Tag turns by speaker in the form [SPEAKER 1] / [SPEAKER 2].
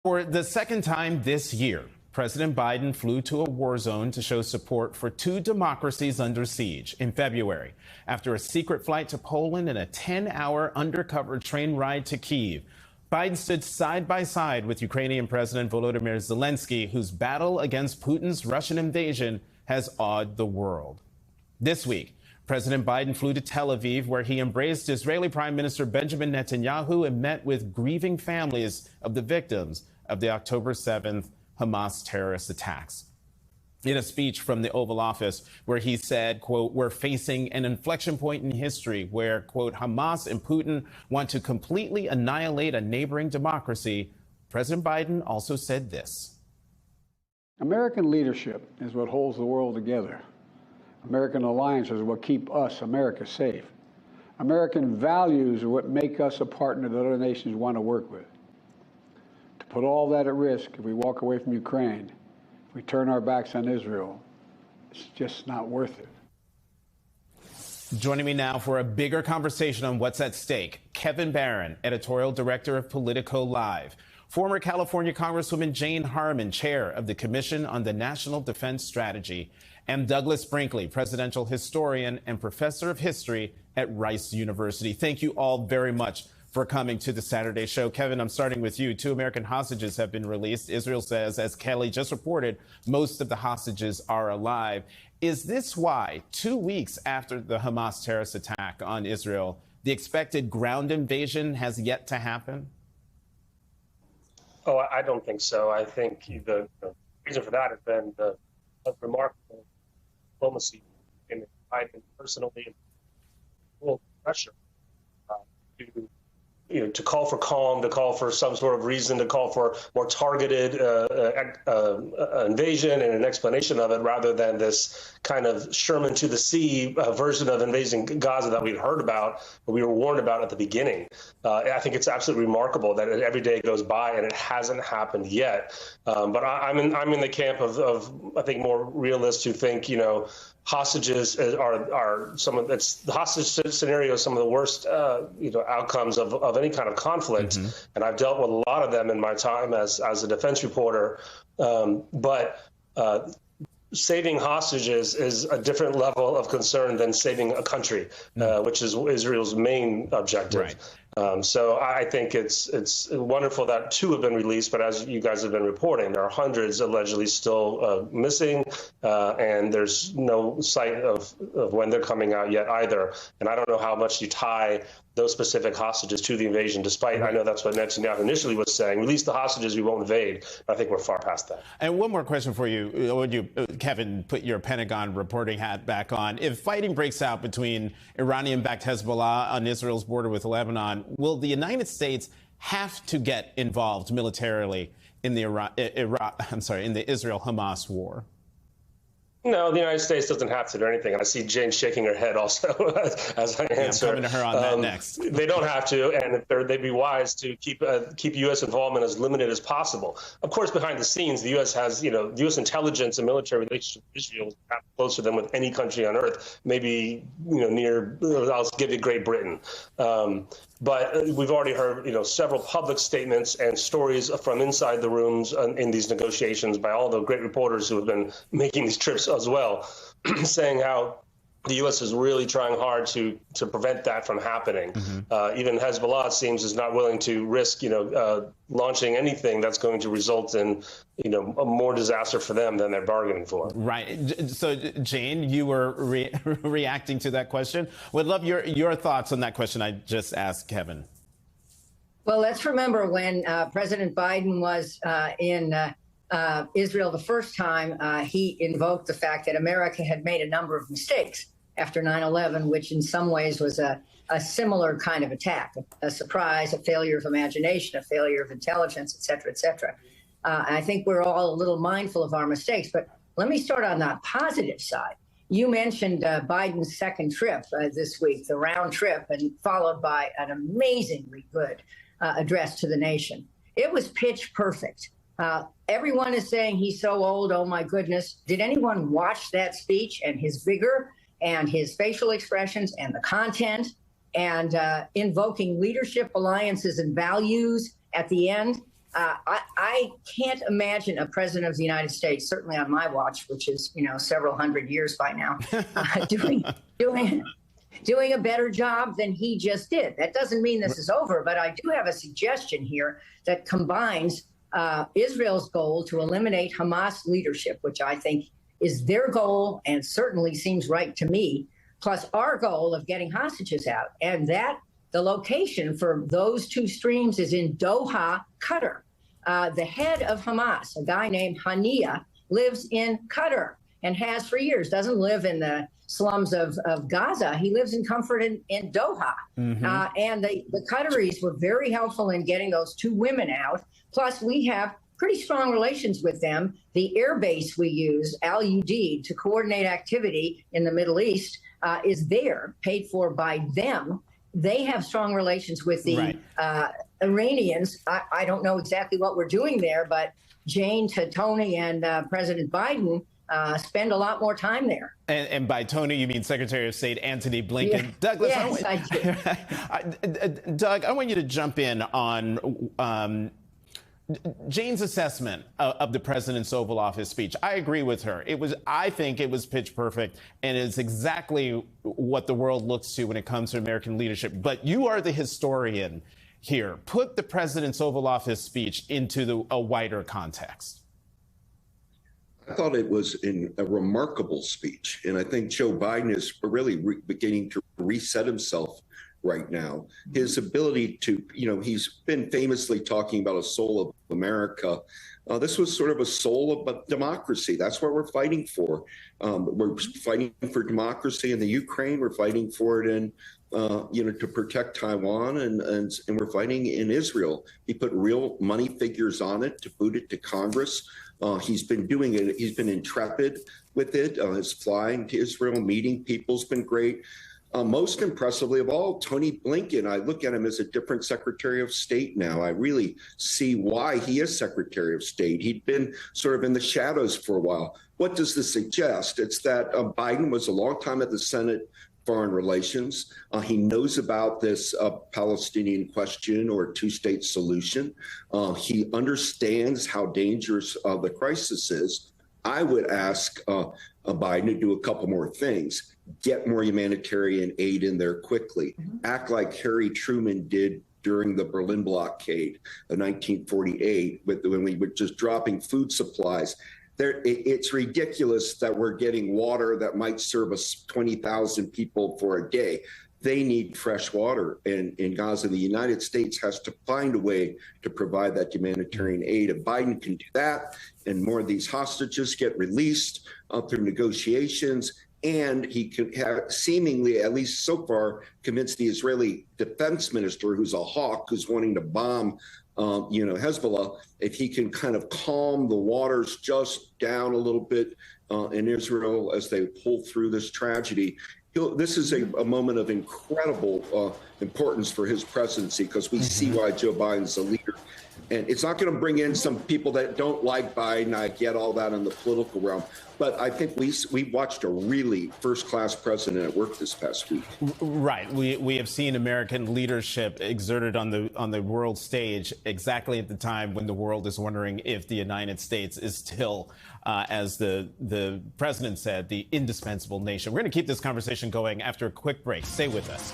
[SPEAKER 1] For the second time this year, President Biden flew to a war zone to show support for two democracies under siege in February after a secret flight to Poland and a 10-hour undercover train ride to Kyiv. Biden stood side by side with Ukrainian President Volodymyr Zelensky, whose battle against Putin's Russian invasion has awed the world. This week, President Biden flew to Tel Aviv, where he embraced Israeli Prime Minister Benjamin Netanyahu and met with grieving families of the victims of the October 7th Hamas terrorist attacks. In a speech from the Oval Office, where he said, quote, "We're facing an inflection point in history where, quote, Hamas and Putin want to completely annihilate a neighboring democracy," President Biden also said this.
[SPEAKER 2] American leadership is what holds the world together. American alliances are what keep us, America, safe. American values are what make us a partner that other nations want to work with. To put all that at risk, if we walk away from Ukraine, if we turn our backs on Israel, it's just not worth it.
[SPEAKER 1] Joining me now for a bigger conversation on what's at stake, Kevin Barron, editorial director of Politico Live. Former California Congresswoman Jane Harman, chair of the Commission on the National Defense Strategy, and Douglas Brinkley, presidential historian and professor of history at Rice University. Thank you all very much for coming to the Saturday show. Kevin, I'm starting with you. 2 American hostages have been released. Israel says, as Kelly just reported, most of the hostages are alive. Is this why, 2 weeks after the Hamas terrorist attack on Israel, the expected ground invasion has yet to happen?
[SPEAKER 3] Oh, I don't think so. I think the reason for that has been the remarkable diplomacy in Biden personally, full pressure to call for calm, to call for some sort of reason, to call for more targeted invasion and an explanation of it, rather than this kind of Sherman to the sea version of invading Gaza that we'd heard about, but we were warned about at the beginning. I think it's absolutely remarkable that every day goes by and it hasn't happened yet. But I'm in the camp of I think more realists who think, hostages are the hostage scenario is some of the worst outcomes of any kind of conflict, and I've dealt with a lot of them in my time as a defense reporter. But saving hostages is a different level of concern than saving a country, which is Israel's main objective.
[SPEAKER 1] Right.
[SPEAKER 3] So I think it's wonderful that 2 have been released, but as you guys have been reporting, there are hundreds allegedly still missing, and there's no sight of when they're coming out yet either. And I don't know how much you tie those specific hostages to the invasion, despite I know that's what Netanyahu initially was saying. Release the hostages, we won't invade. But I think we're far past that.
[SPEAKER 1] And one more question for you. Would you, Kevin, put your Pentagon reporting hat back on? If fighting breaks out between Iranian-backed Hezbollah on Israel's border with Lebanon, will the United States have to get involved militarily in the Israel-Hamas war?
[SPEAKER 3] No, the United States doesn't have to do anything. And I see Jane shaking her head also as I answer.
[SPEAKER 1] I'm coming to her on that next.
[SPEAKER 3] They don't have to, and they'd be wise to keep U.S. involvement as limited as possible. Of course, behind the scenes, the U.S. has, U.S. intelligence and military relations with Israel closer than with any country on earth. Maybe, near, I'll give you Great Britain. But we've already heard, several public statements and stories from inside the rooms in these negotiations by all the great reporters who have been making these trips as well, saying how the U.S. is really trying hard to prevent that from happening. Even Hezbollah, it seems, is not willing to risk, launching anything that's going to result in, a more disaster for them than they're bargaining for.
[SPEAKER 1] Right. So, Jane, you were reacting to that question. Would love your thoughts on that question I just asked Kevin.
[SPEAKER 4] Well, let's remember when President Biden was in Israel the first time, he invoked the fact that America had made a number of mistakes after 9/11, which in some ways was a similar kind of attack, a surprise, a failure of imagination, a failure of intelligence, et cetera, et cetera. I think we're all a little mindful of our mistakes, but let me start on the positive side. You mentioned Biden's second trip this week, the round trip, and followed by an amazingly good address to the nation. It was pitch perfect. Everyone is saying he's so old, oh my goodness. Did anyone watch that speech and his vigor and his facial expressions and the content and invoking leadership, alliances, and values at the end? I can't imagine a president of the United States, certainly on my watch, which is several hundred years by now, doing a better job than he just did. That doesn't mean this is over, but I do have a suggestion here that combines Israel's goal to eliminate Hamas leadership, which I think is their goal and certainly seems right to me, plus our goal of getting hostages out. And that the location for those two streams is in Doha, Qatar. The head of Hamas, a guy named Haniya, lives in Qatar and has for years, doesn't live in the slums of Gaza. He lives in comfort in Doha. And the Qataris were very helpful in getting those two women out. Plus, we have pretty strong relations with them. The air base we use, Al Udeid, to coordinate activity in the Middle East is there, paid for by them. They have strong relations with the Iranians. I don't know exactly what we're doing there, but Jane to Tony and President Biden spend a lot more time there.
[SPEAKER 1] And by Tony, you mean Secretary of State Antony Blinken.
[SPEAKER 4] Yeah.
[SPEAKER 1] Douglas,
[SPEAKER 4] yes, I do.
[SPEAKER 1] Doug, I want you to jump in on Jane's assessment of the president's Oval Office speech. I agree with her. I think it was pitch perfect, and it's exactly what the world looks to when it comes to American leadership. But you are the historian here. Put the president's Oval Office speech into a wider context.
[SPEAKER 5] I thought it was a remarkable speech, and I think Joe Biden is really beginning to reset himself right now. His ability to, he's been famously talking about a soul of America. This was sort of a soul of democracy. That's what we're fighting for. We're fighting for democracy in the Ukraine. We're fighting for it in, to protect Taiwan, and we're fighting in Israel. He put real money figures on it to boot it to Congress. He's been doing it. He's been intrepid with it. His flying to Israel, meeting people's been great. Most impressively of all, Tony Blinken. I look at him as a different Secretary of State now. I really see why he is Secretary of State. He'd been sort of in the shadows for a while. What does this suggest? It's that Biden was a long time at the Senate Foreign Relations. He knows about this Palestinian question or two-state solution. He understands how dangerous the crisis is. I would ask Biden to do a couple more things. Get more humanitarian aid in there quickly. Act like Harry Truman did during the Berlin blockade of 1948, when we were just dropping food supplies. It's ridiculous that we're getting water that might serve us 20,000 people for a day. They need fresh water in Gaza. The United States has to find a way to provide that humanitarian aid. If Biden can do that and more of these hostages get released through negotiations, and he can have seemingly, at least so far, convinced the Israeli defense minister, who's a hawk, who's wanting to bomb Hezbollah, if he can kind of calm the waters just down a little bit in Israel as they pull through this tragedy, this is a moment of incredible importance for his presidency, because we see why Joe Biden's a leader. And it's not going to bring in some people that don't like Biden. I get all that in the political realm. But I think we watched a really first-class president at work this past week.
[SPEAKER 1] Right. We have seen American leadership exerted on the world stage exactly at the time when the world is wondering if the United States is still, as the president said, the indispensable nation. We're going to keep this conversation going after a quick break. Stay with us.